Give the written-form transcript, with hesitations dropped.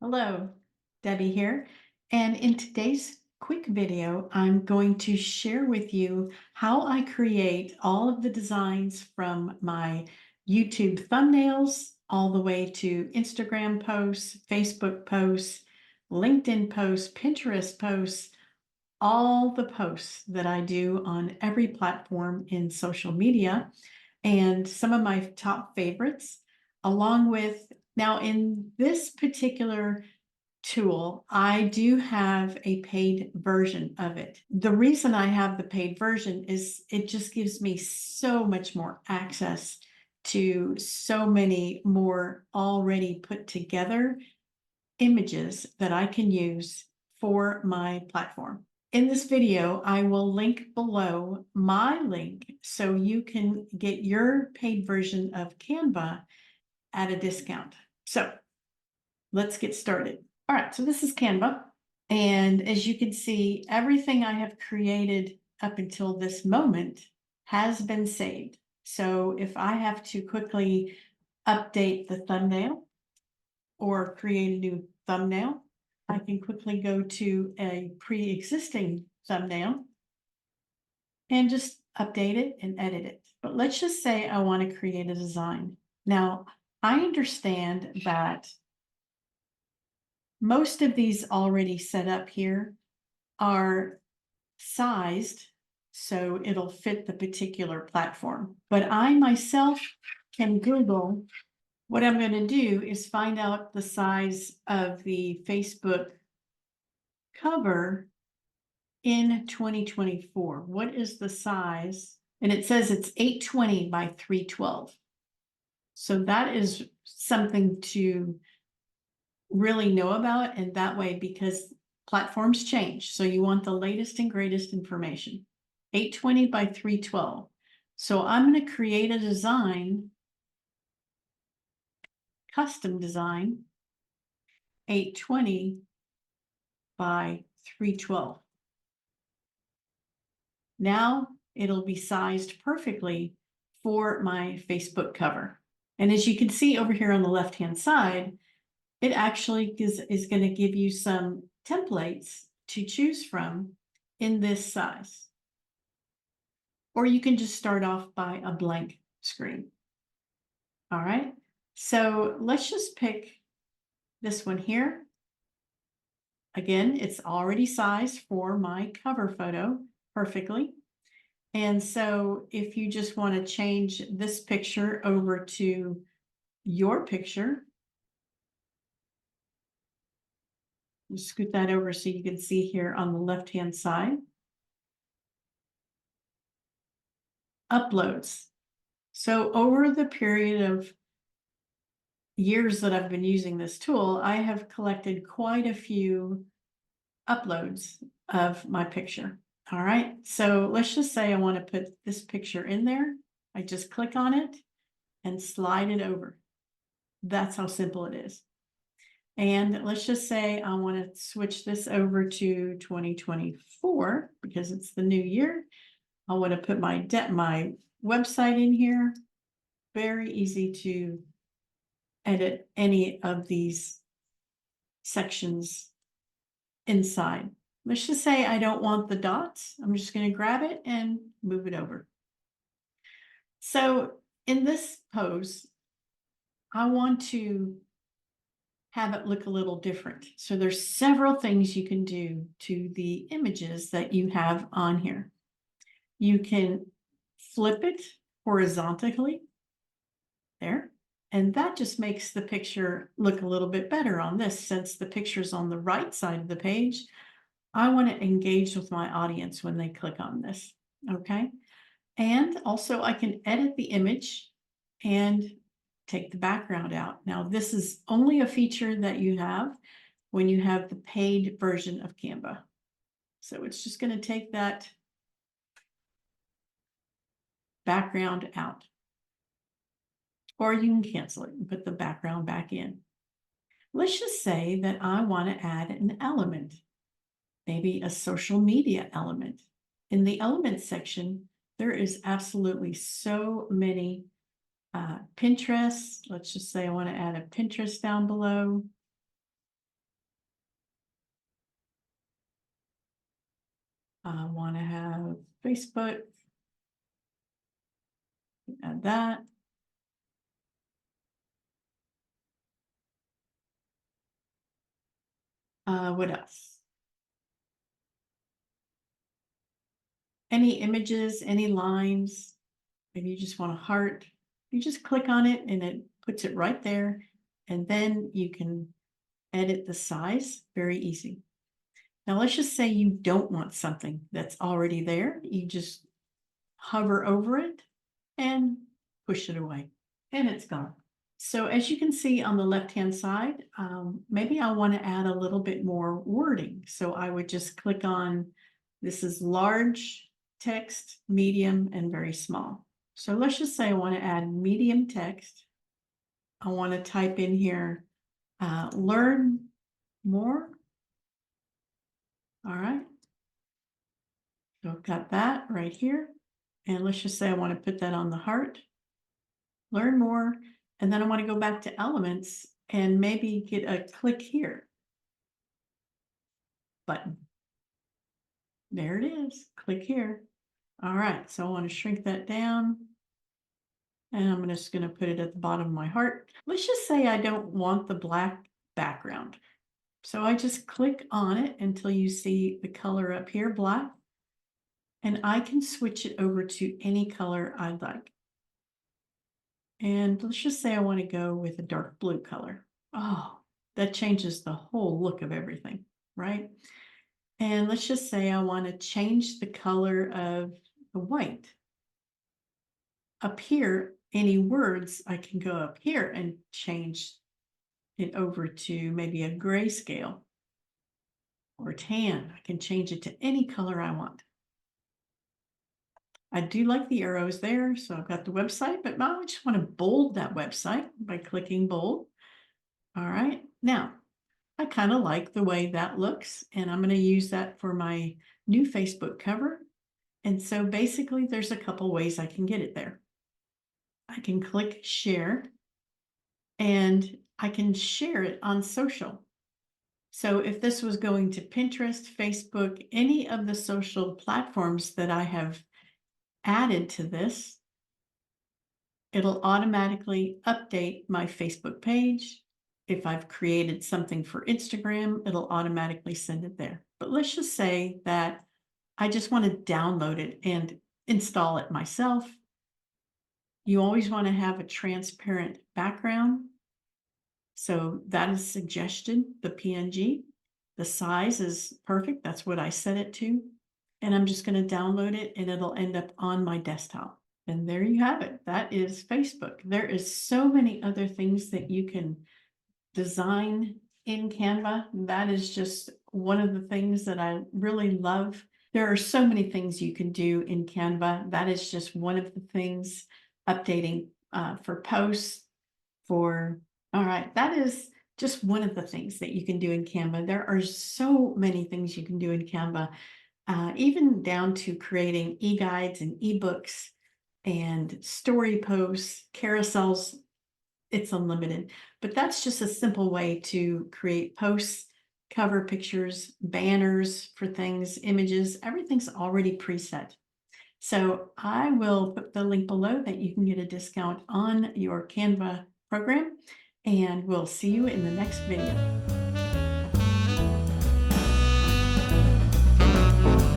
Hello, Debbie here. And in today's quick video, I'm going to share with you how I create all of the designs from my YouTube thumbnails all the way to Instagram posts, Facebook posts, LinkedIn posts, Pinterest posts, all the posts that I do on every platform in social media, and some of my top favorites, along with now in this particular tool, I do have a paid version of it. The reason I have the paid version is it just gives me so much more access to so many more already put together images that I can use for my platform. In this video, I will link below my link so you can get your paid version of Canva at a discount. So let's get started. All right, so this is Canva. And as you can see, everything I have created up until this moment has been saved. So if I have to quickly update the thumbnail or create a new thumbnail, I can quickly go to a pre-existing thumbnail and just update it and edit it. But let's just say I want to create a design. Now, I understand that most of these already set up here are sized so it'll fit the particular platform. But I myself can Google. What I'm going to do is find out the size of the Facebook cover in 2024. What is the size? And it says it's 820 by 312. So that is something to really know about, and that way, because platforms change, so you want the latest and greatest information. 820 by 312. So I'm going to create a design, custom design, 820 by 312. Now it'll be sized perfectly for my Facebook cover. And as you can see over here on the left-hand side, it actually is going to give you some templates to choose from in this size. Or you can just start off by a blank screen. All right, so let's just pick this one here. Again, it's already sized for my cover photo perfectly. And so if you just want to change this picture over to your picture, scoot that over so you can see here on the left-hand side. Uploads. So over the period of years that I've been using this tool, I have collected quite a few uploads of my picture. All right, so let's just say I want to put this picture in there. I just click on it and slide it over. That's how simple it is. And let's just say I want to switch this over to 2024 because it's the new year. I want to put my website in here. Very easy to edit any of these sections inside. Let's just say I don't want the dots. I'm just going to grab it and move it over. So in this pose, I want to have it look a little different. So there's several things you can do to the images that you have on here. You can flip it horizontally there, and that just makes the picture look a little bit better on this. Since the picture's on the right side of the page, I want to engage with my audience when they click on this, okay? And also I can edit the image and take the background out. Now, this is only a feature that you have when you have the paid version of Canva. So it's just going to take that background out. Or you can cancel it and put the background back in. Let's just say that I want to add an element, maybe a social media element. In the elements section, there is absolutely so many Pinterest. Let's just say I want to add a Pinterest down below. I want to have Facebook, add that. What else? Any images, any lines, maybe you just want a heart. You just click on it and it puts it right there. And then you can edit the size, very easy. Now let's just say you don't want something that's already there. You just hover over it and push it away and it's gone. So as you can see on the left-hand side, maybe I want to add a little bit more wording. So I would just click on, this is large text, medium, and very small. So let's just say I want to add medium text. I want to type in here, learn more. All right. So I've got that right here. And let's just say I want to put that on the heart, learn more. And then I want to go back to elements and maybe get a click here button. There it is, click here. All right, so I want to shrink that down. And I'm just going to put it at the bottom of my heart. Let's just say I don't want the black background. So I just click on it until you see the color up here, black. And I can switch it over to any color I'd like. And let's just say I want to go with a dark blue color. Oh, that changes the whole look of everything, right? And let's just say I want to change the color of the white. Up here, any words, I can go up here and change it over to maybe a grayscale or tan. I can change it to any color I want. I do like the arrows there, so I've got the website, but now I just want to bold that website by clicking bold. All right, now I kind of like the way that looks, and I'm going to use that for my new Facebook cover. And so basically there's a couple ways I can get it there. I can click share and I can share it on social. So if this was going to Pinterest, Facebook, any of the social platforms that I have added to this, it'll automatically update my Facebook page. If I've created something for Instagram, it'll automatically send it there. But let's just say that I just want to download it and install it myself. You always want to have a transparent background. So that is suggested, the PNG. The size is perfect. That's what I set it to. And I'm just going to download it and it'll end up on my desktop. And there you have it. That is Facebook. There is so many other things that you can design in Canva. That is just one of the things that I really love. There are so many things you can do in Canva. That is just one of the things. Updating for posts, all right, that is just one of the things that you can do in Canva. There are so many things you can do in Canva, even down to creating e-guides and ebooks and story posts, carousels. It's unlimited, but that's just a simple way to create posts, cover pictures, banners for things, images. Everything's already preset. So I will put the link below that you can get a discount on your Canva program, and we'll see you in the next video.